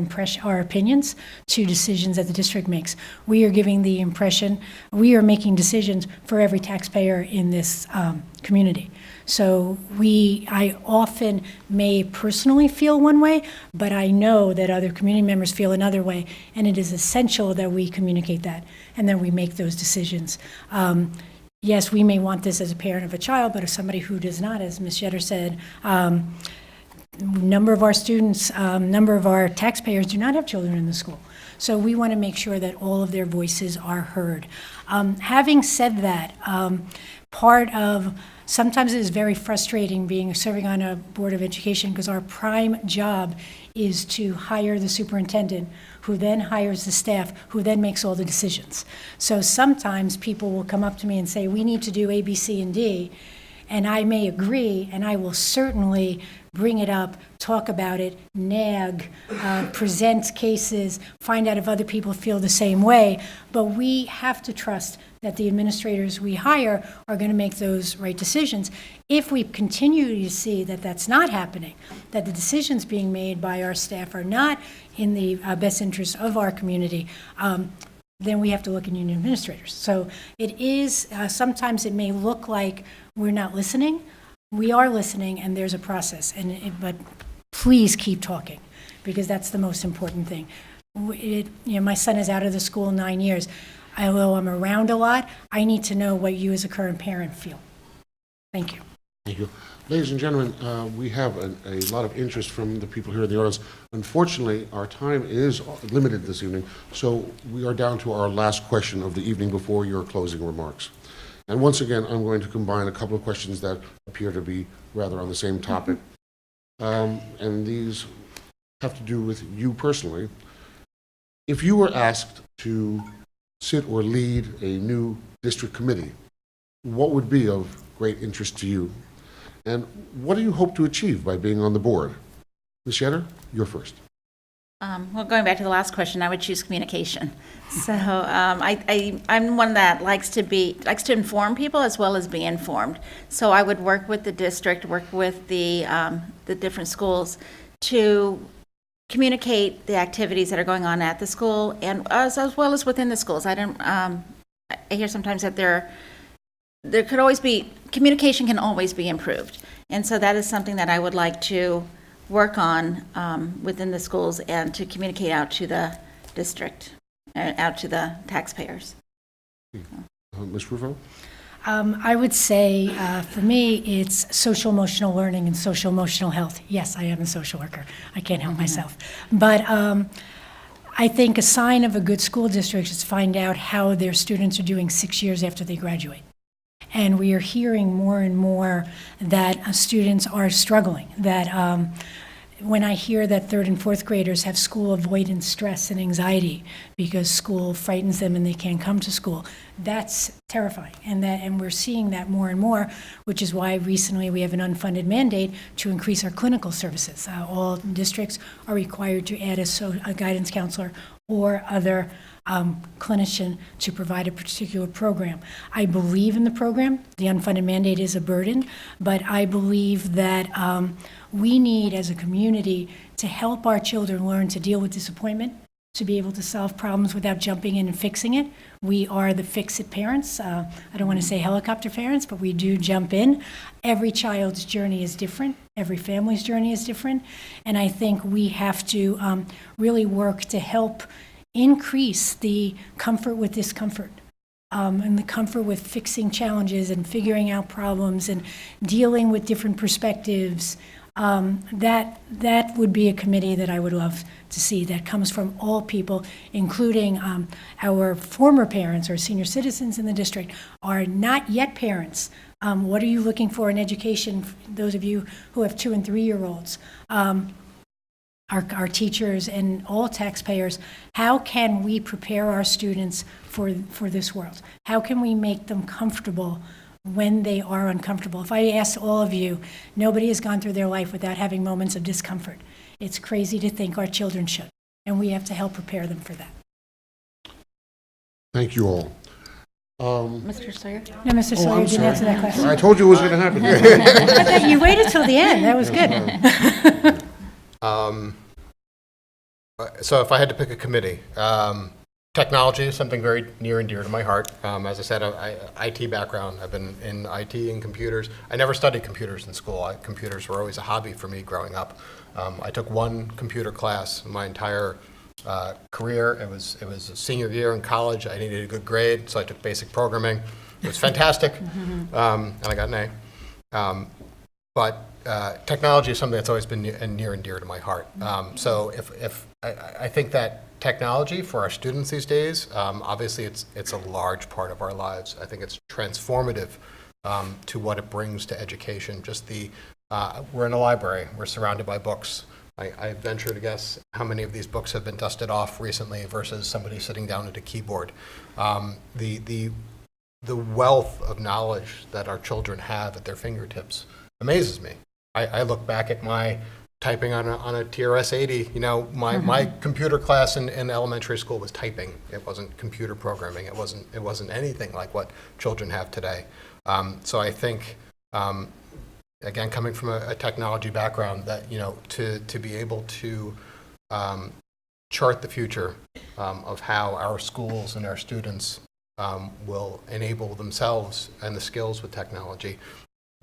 opinions to decisions that the district makes. We are giving the impression, we are making decisions for every taxpayer in this community. So I often may personally feel one way, but I know that other community members feel another way, and it is essential that we communicate that and that we make those decisions. Yes, we may want this as a parent of a child, but as somebody who does not, as Ms. Jetter said, number of our students, number of our taxpayers do not have children in the school. So we want to make sure that all of their voices are heard. Having said that, sometimes it is very frustrating serving on a board of education because our prime job is to hire the superintendent, who then hires the staff, who then makes all the decisions. So sometimes people will come up to me and say, we need to do A, B, C, and D, and I may agree, and I will certainly bring it up, talk about it, nag, present cases, find out if other people feel the same way. But we have to trust that the administrators we hire are going to make those right decisions. If we continue to see that that's not happening, that the decisions being made by our staff are not in the best interest of our community, then we have to look at union administrators. So it is, sometimes it may look like we're not listening. We are listening, and there's a process. But please keep talking, because that's the most important thing. My son is out of the school 9 years. Although I'm around a lot, I need to know what you as a current parent feel. Thank you. Thank you. Ladies and gentlemen, we have a lot of interest from the people here in the audience. Unfortunately, our time is limited this evening, so we are down to our last question of the evening before your closing remarks. And once again, I'm going to combine a couple of questions that appear to be rather on the same topic. And these have to do with you personally. If you were asked to sit or lead a new district committee, what would be of great interest to you? And what do you hope to achieve by being on the board? Ms. Yetter, you're first. Well, going back to the last question, I would choose communication. So I'm one that likes to inform people as well as be informed. So I would work with the district, work with the different schools to communicate the activities that are going on at the school and as well as within the schools. I hear sometimes that there could always be, communication can always be improved. And so that is something that I would like to work on within the schools and to communicate out to the district, out to the taxpayers. Ms. Rufo? I would say, for me, it's social emotional learning and social emotional health. Yes, I am a social worker. I can't help myself. But I think a sign of a good school district is to find out how their students are doing 6 years after they graduate. And we are hearing more and more that students are struggling, that when I hear that third and fourth graders have school avoidance stress and anxiety because school frightens them and they can't come to school, that's terrifying. And we're seeing that more and more, which is why recently we have an unfunded mandate to increase our clinical services. All districts are required to add a guidance counselor or other clinician to provide a particular program. I believe in the program. The unfunded mandate is a burden, but I believe that we need, as a community, to help our children learn to deal with disappointment, to be able to solve problems without jumping in and fixing it. We are the fix-it parents. I don't want to say helicopter parents, but we do jump in. Every child's journey is different. Every family's journey is different. And I think we have to really work to help increase the comfort with discomfort, and the comfort with fixing challenges and figuring out problems and dealing with different perspectives. That would be a committee that I would love to see, that comes from all people, including our former parents or senior citizens in the district, are not yet parents. What are you looking for in education, those of you who have 2- and 3-year-olds? Our teachers and all taxpayers, how can we prepare our students for this world? How can we make them comfortable when they are uncomfortable? If I ask all of you, nobody has gone through their life without having moments of discomfort. It's crazy to think our children should, and we have to help prepare them for that. Thank you all. Mr. Sawyer? No, Mr. Oh, Sawyer I'm didn't answer that sorry. question. I told you it was going to happen. I thought you waited till the end. That was good. So if I had to pick a committee, technology is something very near and dear to my heart. As I said, IT background. I've been in IT and computers. I never studied computers in school. Computers were always a hobby for me growing up. I took one computer class my entire career. It was a senior year in college. I needed a good grade, so I took basic programming. It was fantastic, and I got an A. But technology is something that's always been near and dear to my heart. So if I think that technology for our students these days, obviously it's a large part of our lives. I think it's transformative to what it brings to education. Just we're in a library. We're surrounded by books. I venture to guess how many of these books have been dusted off recently versus somebody sitting down at a keyboard. The wealth of knowledge that our children have at their fingertips amazes me. I look back at my typing on a TRS-80. You know, my computer class in elementary school was typing. It wasn't computer programming. It wasn't anything like what children have today. So I think, again, coming from a technology background, that to be able to chart the future of how our schools and our students will enable themselves and the skills with technology.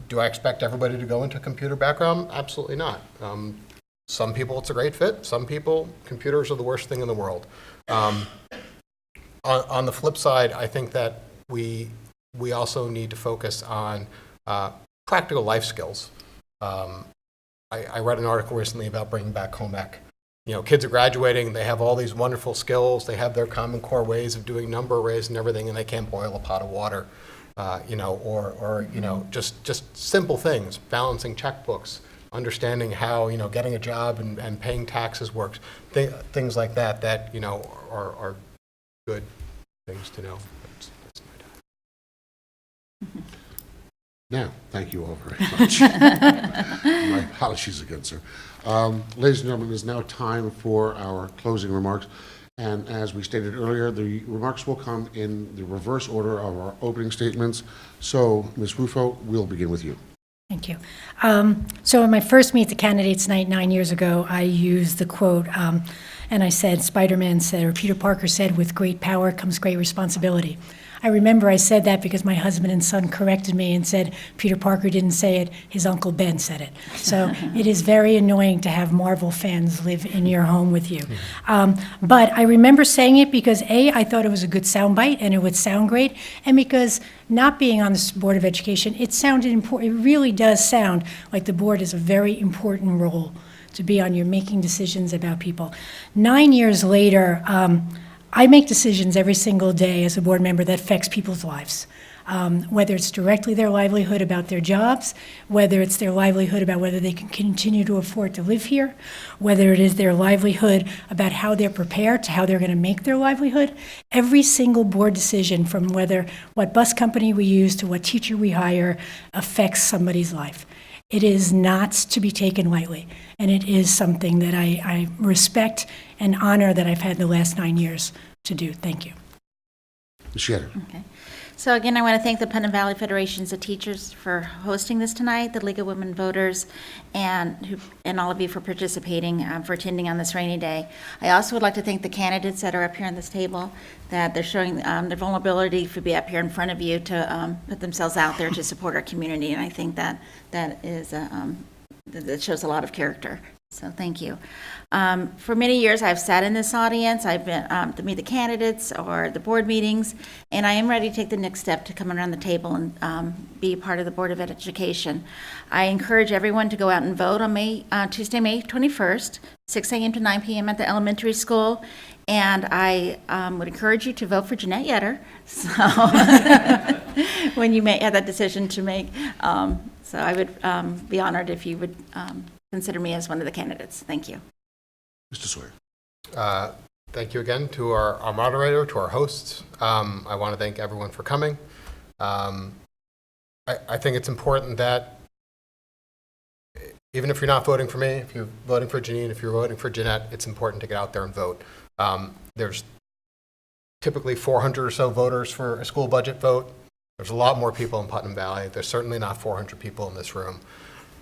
Do I expect everybody to go into a computer background? Absolutely not. Some people it's a great fit. Some people, computers are the worst thing in the world. On the flip side, I think that we also need to focus on practical life skills. I read an article recently about bringing back home ec. Kids are graduating, they have all these wonderful skills, they have their Common Core ways of doing number arrays and everything, and they can't boil a pot of water. Just simple things, balancing checkbooks, understanding how, getting a job and paying taxes works, things like that, are good things to know. That's my time. Now, thank you all very much. My apologies again, sir. Ladies and gentlemen, it is now time for our closing remarks. And as we stated earlier, the remarks will come in the reverse order of our opening statements. So, Ms. Rufo, we'll begin with you. Thank you. So in my first Meet the Candidates night 9 years ago, I used the quote, and I said, Spider-Man said, or Peter Parker said, with great power comes great responsibility. I remember I said that because my husband and son corrected me and said, Peter Parker didn't say it, his Uncle Ben said it. So it is very annoying to have Marvel fans live in your home with you. But I remember saying it because A, I thought it was a good soundbite and it would sound great, and because not being on the Board of Education, it sounded important. It really does sound like the board is a very important role to be on. You're making decisions about people. 9 years later, I make decisions every single day as a board member that affects people's lives. whether it's directly their livelihood about their jobs, whether it's their livelihood about whether they can continue to afford to live here, whether it is their livelihood about how they're prepared to how they're going to make their livelihood. Every single board decision, from whether what bus company we use to what teacher we hire, affects somebody's life. It is not to be taken lightly, and it is something that I respect and honor that I've had the last 9 years to do. Thank you. Ms. Shetter. Okay. So again, I want to thank the Putnam Valley Federations of Teachers for hosting this tonight, the League of Women Voters, and all of you for participating, for attending on this rainy day. I also would like to thank the candidates that are up here on this table, that they're showing their vulnerability to be up here in front of you to put themselves out there to support our community, and I think that shows a lot of character. So thank you. For many years, I've sat in this audience. I've been to meet the candidates or the board meetings, and I am ready to take the next step to come around the table and be a part of the Board of Education. I encourage everyone to go out and vote on Tuesday, May 21st, 6 a.m. to 9 p.m. at the elementary school. And I would encourage you to vote for Jeanette Yetter. So when you have that decision to make, so I would be honored if you would consider me as one of the candidates. Thank you. Mr. Sawyer. Thank you again to our moderator, to our hosts. I want to thank everyone for coming. I think it's important that even if you're not voting for me, if you're voting for Janine, if you're voting for Jeanette, it's important to get out there and vote. There's typically 400 or so voters for a school budget vote. There's a lot more people in Putnam Valley. There's certainly not 400 people in this room.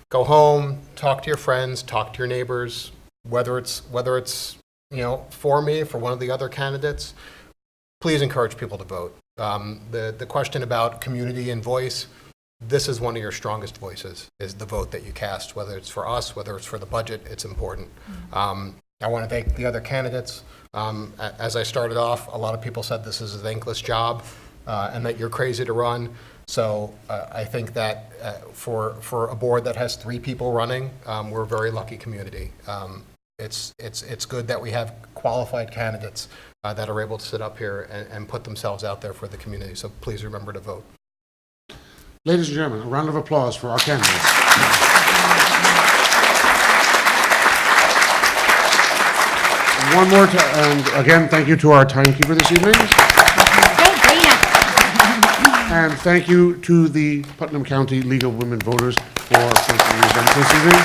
Go home, talk to your friends, talk to your neighbors, whether it's for me, for one of the other candidates. Please encourage people to vote. The question about community and voice, this is one of your strongest voices, is the vote that you cast, whether it's for us, whether it's for the budget, it's important. I want to thank the other candidates. As I started off, a lot of people said this is a thankless job and that you're crazy to run. So I think that for a board that has 3 people running, we're a very lucky community. It's good that we have qualified candidates that are able to sit up here and put themselves out there for the community. So please remember to vote. Ladies and gentlemen, a round of applause for our candidates. One more time, and again, thank you to our timekeeper this evening. And thank you to the Putnam County League of Women Voters for hosting the event this evening.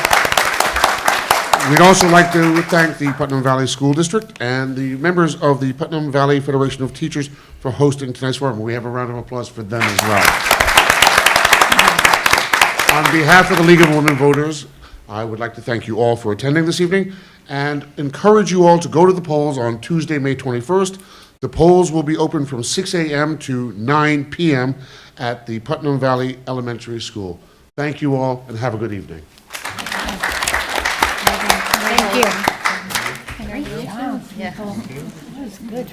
We'd also like to thank the Putnam Valley School District and the members of the Putnam Valley Federation of Teachers for hosting tonight's forum. We have a round of applause for them as well. On behalf of the League of Women Voters, I would like to thank you all for attending this evening and encourage you all to go to the polls on Tuesday, May 21st. The polls will be open from 6 a.m. to 9 p.m. at the Putnam Valley Elementary School. Thank you all and have a good evening. Thank you. Great job. Yeah. That was good.